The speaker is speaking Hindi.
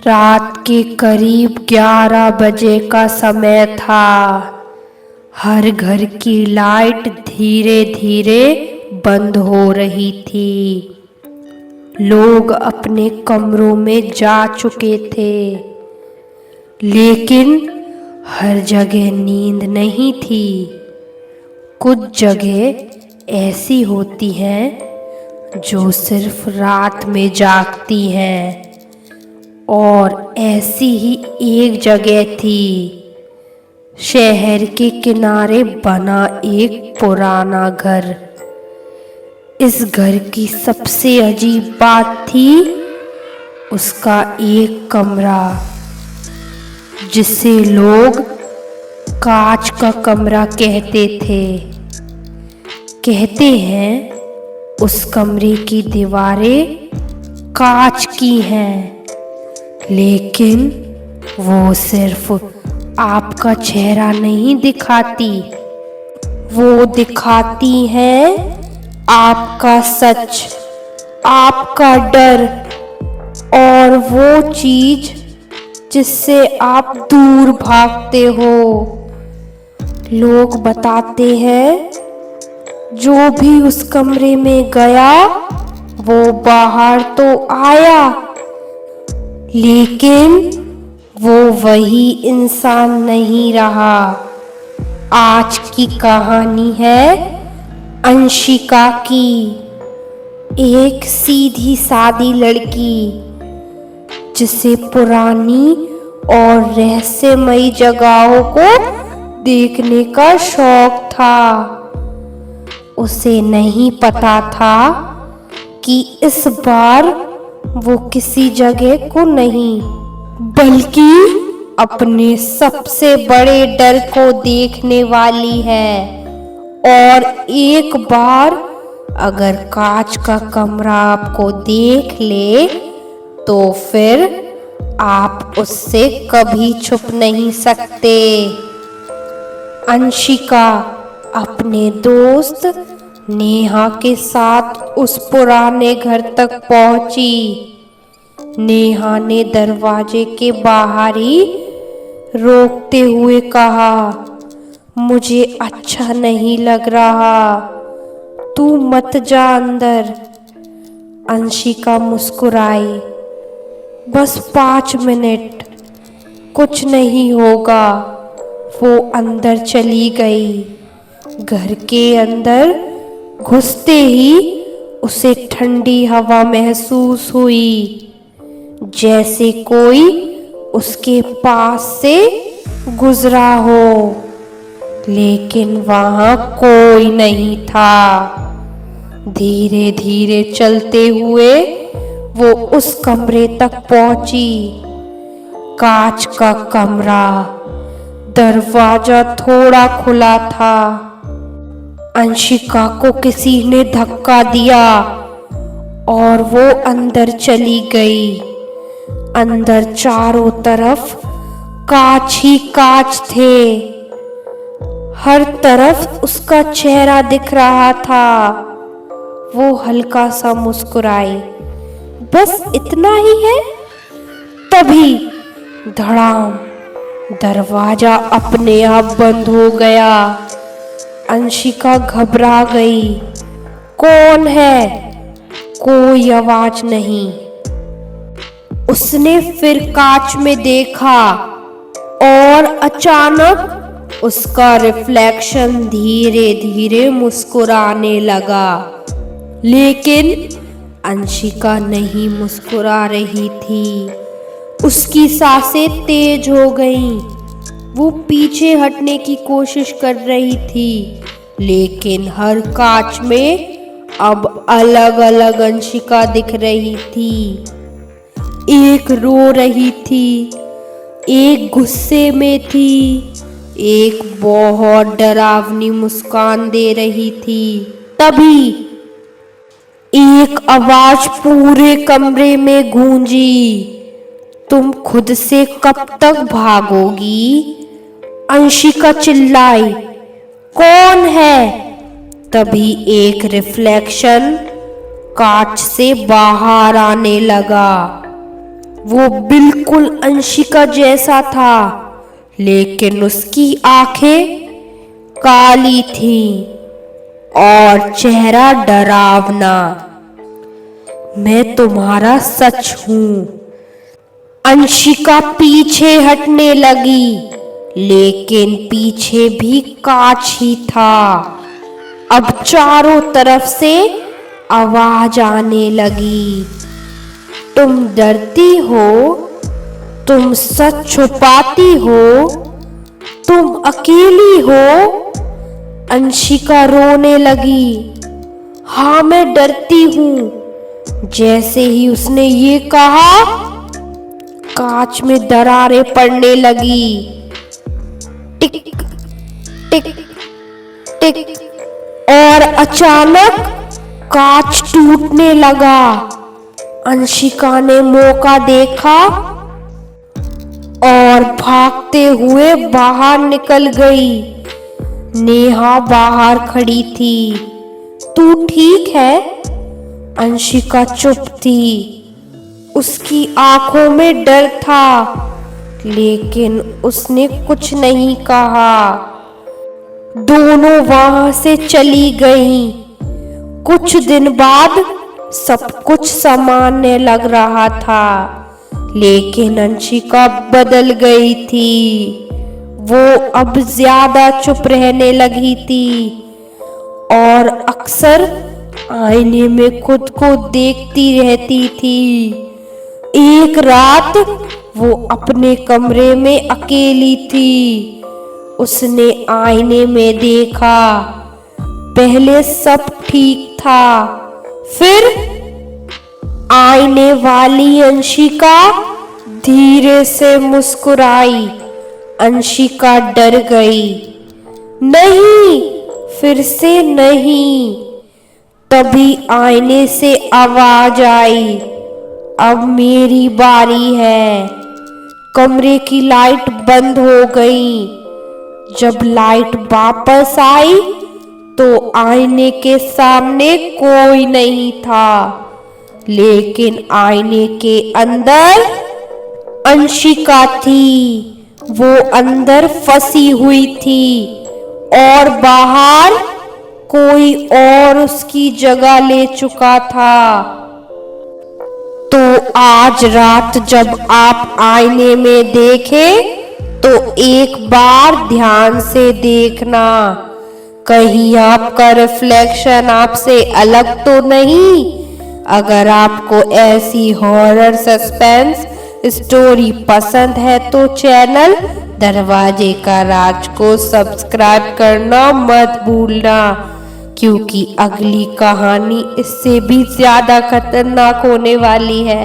रात के करीब 11 बजे का समय था। हर घर की लाइट धीरे धीरे बंद हो रही थी। लोग अपने कमरों में जा चुके थे, लेकिन हर जगह नींद नहीं थी। कुछ जगह ऐसी होती हैं जो सिर्फ रात में जागती हैं, और ऐसी ही एक जगह थी। शहर के किनारे बना एक पुराना घर। इस घर की सबसे अजीब बात थी उसका एक कमरा, जिसे लोग कांच का कमरा कहते थे। कहते हैं उस कमरे की दीवारें कांच की हैं, लेकिन वो सिर्फ आपका चेहरा नहीं दिखाती, वो दिखाती है आपका सच, आपका डर, और वो चीज जिससे आप दूर भागते हो। लोग बताते हैं जो भी उस कमरे में गया वो बाहर तो आया, लेकिन वो वही इंसान नहीं रहा। आज की कहानी है अंशिका की, एक सीधी सादी लड़की जिसे पुरानी और रहस्यमयी जगहों को देखने का शौक था। उसे नहीं पता था कि इस बार वो किसी जगह को नहीं, बल्कि अपने सबसे बड़े डर को देखने वाली है। और एक बार अगर कांच का कमरा आपको देख ले तो फिर आप उससे कभी छुप नहीं सकते। अंशिका अपने दोस्त नेहा के साथ उस पुराने घर तक पहुंची। नेहा ने दरवाजे के बाहर ही रोकते हुए कहा, मुझे अच्छा नहीं लग रहा, तू मत जा अंदर। अंशिका मुस्कुराई, बस 5 मिनट, कुछ नहीं होगा। वो अंदर चली गई। घर के अंदर घुसते ही उसे ठंडी हवा महसूस हुई, जैसे कोई उसके पास से गुजरा हो, लेकिन वहां कोई नहीं था। धीरे धीरे चलते हुए वो उस कमरे तक पहुंची। कांच का कमरा, दरवाजा थोड़ा खुला था। अंशिका को किसी ने धक्का दिया और वो अंदर चली गई। अंदर चारों तरफ कांच ही कांच थे। हर तरफ उसका चेहरा दिख रहा था। वो हल्का सा मुस्कुराई, बस इतना ही है। तभी धड़ाम, दरवाजा अपने आप बंद हो गया। अंशिका घबरा गई। कौन है? कोई आवाज नहीं। उसने फिर कांच में देखा और अचानक उसका रिफ्लेक्शन धीरे धीरे मुस्कुराने लगा। लेकिन अंशिका नहीं मुस्कुरा रही थी। उसकी सांसें तेज हो गईं। वो पीछे हटने की कोशिश कर रही थी, लेकिन हर कांच में अब अलग अलग अंशिका दिख रही थी। एक रो रही थी, एक गुस्से में थी, एक बहुत डरावनी मुस्कान दे रही थी। तभी एक आवाज पूरे कमरे में गूंजी, तुम खुद से कब तक भागोगी? अंशिका चिल्लाई, कौन है? तभी एक रिफ्लेक्शन कांच से बाहर आने लगा। वो बिल्कुल अंशिका जैसा था, लेकिन उसकी आंखें काली थीं और चेहरा डरावना। मैं तुम्हारा सच हूं। अंशिका पीछे हटने लगी, लेकिन पीछे भी कांच ही था। अब चारों तरफ से आवाज आने लगी, तुम डरती हो, तुम सच छुपाती हो, तुम अकेली हो। अंशिका रोने लगी। हाँ, मैं डरती हूँ। जैसे ही उसने ये कहा, कांच में दरारें पड़ने लगी। टिक टिक टिक, और अचानक कांच टूटने लगा। अंशिका ने मौका देखा और भागते हुए बाहर निकल गई। नेहा बाहर खड़ी थी। तू ठीक है? अंशिका चुप थी। उसकी आंखों में डर था, लेकिन उसने कुछ नहीं कहा। दोनों वहां से चली गईं। कुछ दिन बाद सब कुछ सामान्य लग रहा था, लेकिन अंशिका बदल गई थी। वो अब ज्यादा चुप रहने लगी थी और अक्सर आईने में खुद को देखती रहती थी। एक रात वो अपने कमरे में अकेली थी। उसने आईने में देखा। पहले सब ठीक था, फिर आईने वाली अंशिका धीरे से मुस्कुराई। अंशिका डर गई। नहीं, फिर से नहीं। तभी आईने से आवाज आई, अब मेरी बारी है। कमरे की लाइट बंद हो गई। जब लाइट वापस आई तो आईने के सामने कोई नहीं था, लेकिन आईने के अंदर अंशिका थी। वो अंदर फंसी हुई थी और बाहर कोई और उसकी जगह ले चुका था। तो आज रात जब आप आईने में देखें तो एक बार ध्यान से देखना, कहीं आपका रिफ्लेक्शन आपसे अलग तो नहीं। अगर आपको ऐसी हॉरर सस्पेंस स्टोरी पसंद है तो चैनल दरवाजे का राज को सब्सक्राइब करना मत भूलना, क्योंकि अगली कहानी इससे भी ज्यादा खतरनाक होने वाली है।